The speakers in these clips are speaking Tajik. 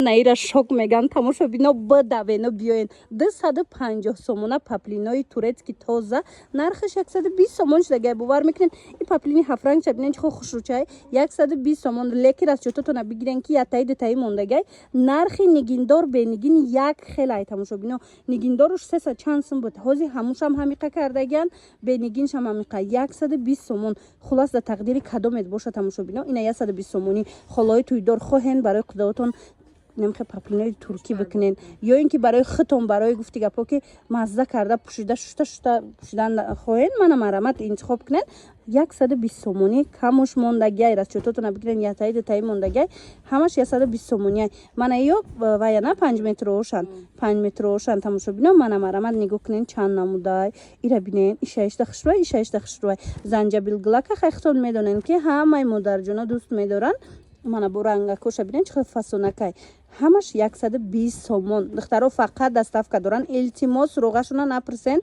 Наира шок меган тамошобино бадавено биёен 250 сомона паплинои турецки тоза нархаш 120 сомон шудагай бовар мекунен и паплини 7 франк чабинен чхо хушручай 120 сомон леки расчетотона бигирен ки ятаи детаи мондагай нархи нигиндор бенигин як хелай тамошобино нигиндоруш 300 чанд сум буд ҳози ҳамушам ҳамиқа кардагиан бенигиншам ҳамиқа 120 сомон хулас да тақдири кадомет боша тамошобино ина 120 сомони холои туйдор хоҳен барои қудотон نمیخواد پاپلینای ترکی بکنین یا اینکه برای خطم برای گفتی گپا که مزه کرده پوشیده پوشیدن خواهین من مرامت انتخاب کنین 120 سومونی کمش موندگی از چطورتون بگیرین یا تایید تایی موندگی همش 120 سومونی من ایو و یا نه 5 متر روشن 5 متر روشن تماشا ببینم من مرامت نگاه کنین چند نمودای ایرا ببینین ایشش دخشروی ایشش دخشروی زنجبیل گلاک خیختون میدونن که همه مادرجونا دوست میدارن من با رنگ کوش ببینین چه فسونکای همش 120 سومون دخترها فقط دستافکا دارن التماس روغاشونا نپرسن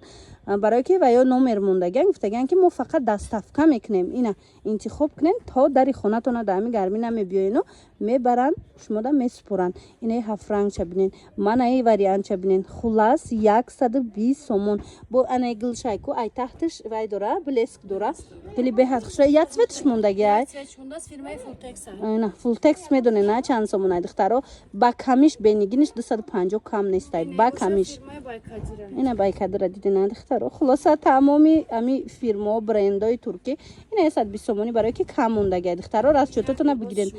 برای که و یا نمر موندگن گفتگن که ما فقط دستافکا میکنیم اینا انتخاب کنین تا در خونتون دمی گرمی نمیبیاین و میبرن شما دا میسپرن اینا 7 فرانک چبینین من ای وریانت چبینین خلاص 120 سومون با انا گلشایکو ای تحتش وای داره بلسک داره خیلی بهت خوشه یا цветش موندگی ای مونداس فیرمای فول تکس اینا فول تکس میدونه نه چند سومون دخترها با کمیش بینگینش 250 کم نیست با کمیش اینا بایکادر دیدین دخترها خلاصه تمامی امی فیرما برندای ترکی اینا 120 سومونی برای که کم موندگی دخترها راست چطورتون بگیرین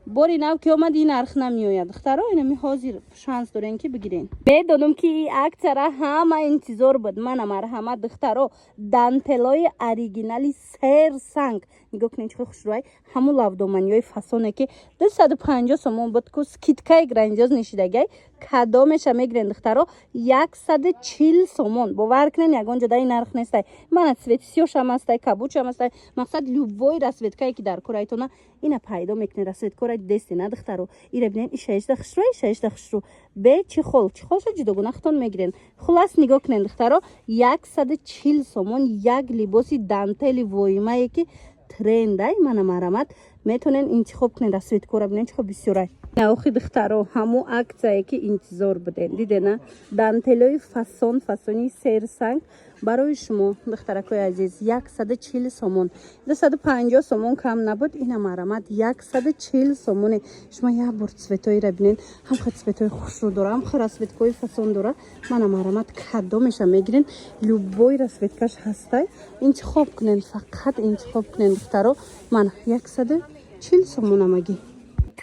باری نو که اومد این نرخ نمیآید دخترها اینا می حاضر شانس دارین که بگیرین بدونم که اکثر همه انتظار بود من مرحمت دخترها دانتلای اوریجینالی سر سنگ نگاه کنین چه خوشروای همون لافدومانیای فسونه که 250 سومون بود که سکیتکای گرانجوز نشیدگی کدامش هم میگیرن دخترها 140 سومون باور کنین یگان جدای نرخ نیست من سویتسیوش هم است کابوچ هم است مقصد لوبوی رسویتکایی که در کورایتونا اینا پیدا میکنه رسویتکورای دستی نه دخترها ایره ببینین ایشش دخشرو ایشش دخشرو به چخول جدوگونه ختون میگیرن خلاص نگاه کنین دخترها 140 سومون یک لباسی دانتلی وایمایی که ترندای من مرامت میتونن انتخاب کنین رسویتکورا ببینین چه بسیارای ناخی دخترها همو اکتایی که انتظار بدن دیدن دانتلوی فاسونی سرسنگ برای شما دخترکای عزیز 140 سومون 250 سومون کم نبود اینا مرامت 140 سومونه شما یه بار سویتایی را ببینین هم خود سویتای خوش رو داره هم خود سویتکای فاسون داره من مرامت کدامش میگیرین لوبوی رسویتکاش هستای انتخاب کنین فقط انتخاب کنین دخترها من 140 سومون مگی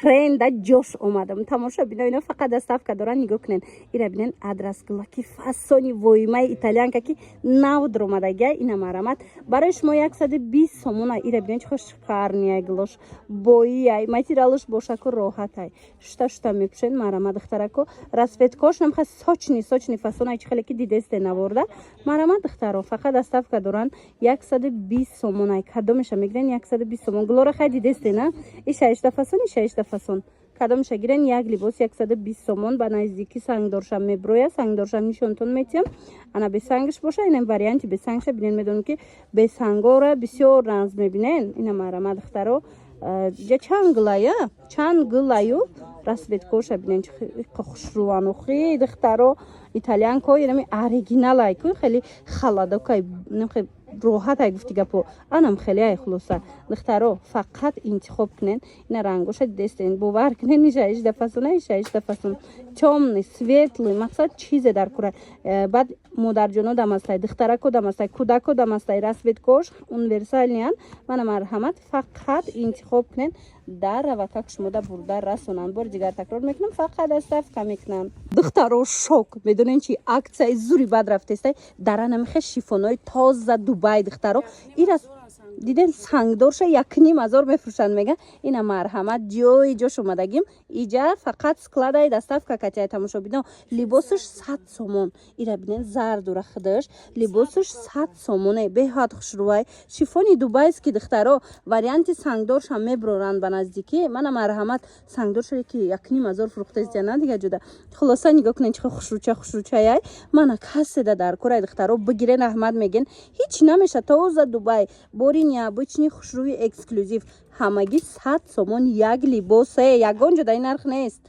ترند جوش اومدم تماشا ببینین فقط دستافکا دارن نگاه کنین اینا ببینین آدرس گلاکی فاسونی وایمای ایتالیان که نو درآمدگی اینا مرامت برای شما 120 سومون اینا ببینین چه خوش کارنیای گلوش بویای ماتریالش باشاکو راحتای شتا میپشن مرامت دخترکو رسویتکاش نمیخواد سوچنی فاسونای چه خیلی که دیدست نورده مرامت دخترا فقط دستافکا دارن 120 سومون کدامش میگیرن 120 سومون گلورا خیلی دیدست نه ایش فاسون ایش فاسون کدامش گیرن یک لباس 120 سومون با نزدیکی سنگدارشم میبرویا سنگدارشم نشونتون میتیم انا به سنگش باشه اینم واریانتی به سنگش ببینین میدونم که به سنگا را بسیار رنز میبینین اینا مرامت دخترا چند گلایو رسویتکاش ببینین چه خوش روانو خیلی دخترا ایتالیان کو یعنی اوریجینال ای خیلی خلاده که نمیخواد راحت ای گفتی گپو انم خیلی ای خلاصه دخترا فقط انتخاب کنین این رنگوش دستین باور کنین ایش دفعه چومنی سویتلی مقصد چیز در کوره بعد مادرجونا دمستای دخترکو دمستای کودکو دمستای رسویتکاش اونورسالیان من مرحمت فقط انتخاب کنین در رواتک شما دا برده رسونن بار دیگر تکرار میکنم فقط دستافکا میکنن دخترا شوک میدونین چی اکسای زوری بد رفته است در نمیخه شیفونای تازه دبی دخترا این دیدن سنگدارش 1,500 میفروشن میگن اینا مرحمت جاش اومدگیم اینجا فقط سکلادای دستافکا کاتیا تماشا ببینم لباسش 100 سومون اینا ببینن زرد و خداش لباسش 100 سومونه به حد خوشروای شیفونی دبی است که دخترا واریانت سنگدارش هم میبرن به نزدیکی من مرحمت سنگدارش که 1,500 فروخته است نه دیگه جدا خلاصا نگاه کنین چه خوشروچای من کسی در کره دخترا بگیرن احمد میگن هیچ نمیشه تازه دبی بورین необычный خوشروی اکسکلوزیو همگی 100 سومون یک لباسه یگان جدای نرخ نیست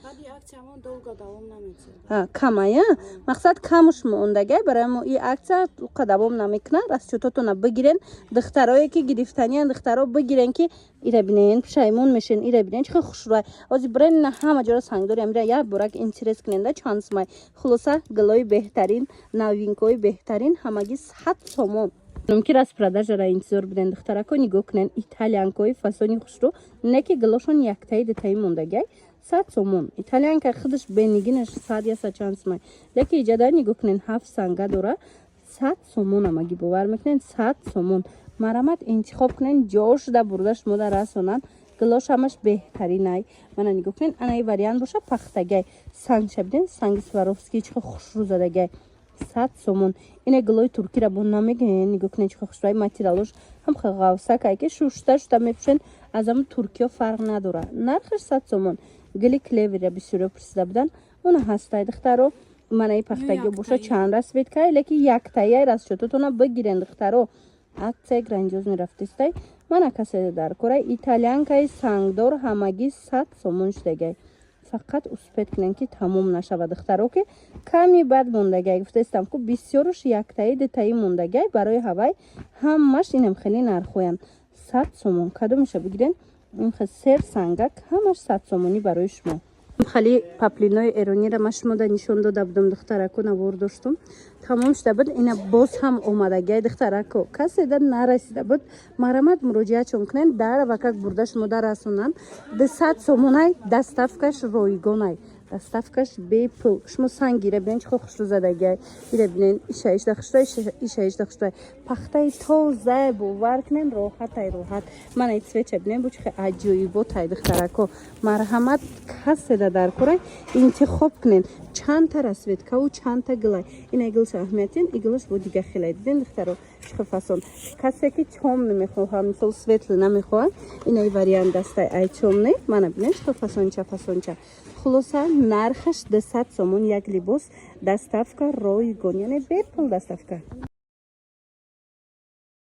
акциямон долго давом намечад. камая мақсад камуш мондагай барои мо и акция уқа давом намекунад расчётотона бигирен духтарое ки гирифтаниян духтаро бигирен ки ира бинен пушаймон мешен ира бинен чӣ хушрӯй ози брен на ҳама ҷоро сангдори амира як борак интерес куненда чансмай хулоса гилои беҳтарин новинкаҳои беҳтарин ҳамагӣ 100 сомон ки раз продажара интизор буден духтарако нигоҳ кунен италиянкаҳои фасони хушрӯ не ки гилошон яктаи детаи мондагай 100 сомон италиянка худаш бенигинаш 100 яса чансмай леки иҷада нигоҳ кунен 7 санга дора 100 сомон амагӣ бовар мекунен 100 сомон марамат интихоб кунен ҷошуда бурдаш мода расонан гилош ҳамаш беҳтаринай мана нигоҳ кунен анаи вариант боша пахтагай сангша биден санги сваровский чихо хушрӯ задагай 100 сомон ине гилои туркира бо намегӯен нигоҳ кунен чихо хушрӯй материалош ҳам ғавсакай ки шушта шушта мепӯшен аз ҳамн туркиё фарқ надора нархаш 100 сомон гили клевера бисёриё пурсида будан она ҳастай духтаро манаи пахтагиё боша чанд расветкай леки яктаияй расчётотона бигирен духтаро акция грандиозни рафтистай мана касе дар корай италиянкаи сангдор ҳамагӣ 100 сомон шудагай фақат успед кунен ки тамом нашавад духтаро ки ками бад мондагай гуфтаистам ку бисёруш яктаи детаи мондагай барои ҳавай ҳамаш инам хеле нархоян 100 сомон кадомеша бигирен ин сер сангак ҳамаш 100 сомонӣ барои шумо хали паплинои эронира ма шумода нишон дода будам духтарако навор доштум тамом шуда буд ина боз ҳам омадагай духтарако каседа нарасида буд марамат муроҷиатшон кунен дар вакак бурда шумода расонан 200 сомонай доставкаш ройгонай доставкаш бепул шумо сангира бинен чихо хушрӯ задагай ира бинен ишаишда хуштуай пахтаи тоза бовар кунен роҳатай роҳат мана цвеча бинен бу чихо аҷоиботай духтарако марҳамат каседа дар корай интихоб кунен чандта расветкаву чандта гилай ина гилш аҳамиятин игилаш бо дига хелай диден духтаро чихо фасон касе ки чомни мехоҳа мисол светли намехоҳад инаи вариант дастай ай чомни мана бинен чихо фасонча хулоса нархаш 200 сомон як либос доставка ройгон яъне бепул доставка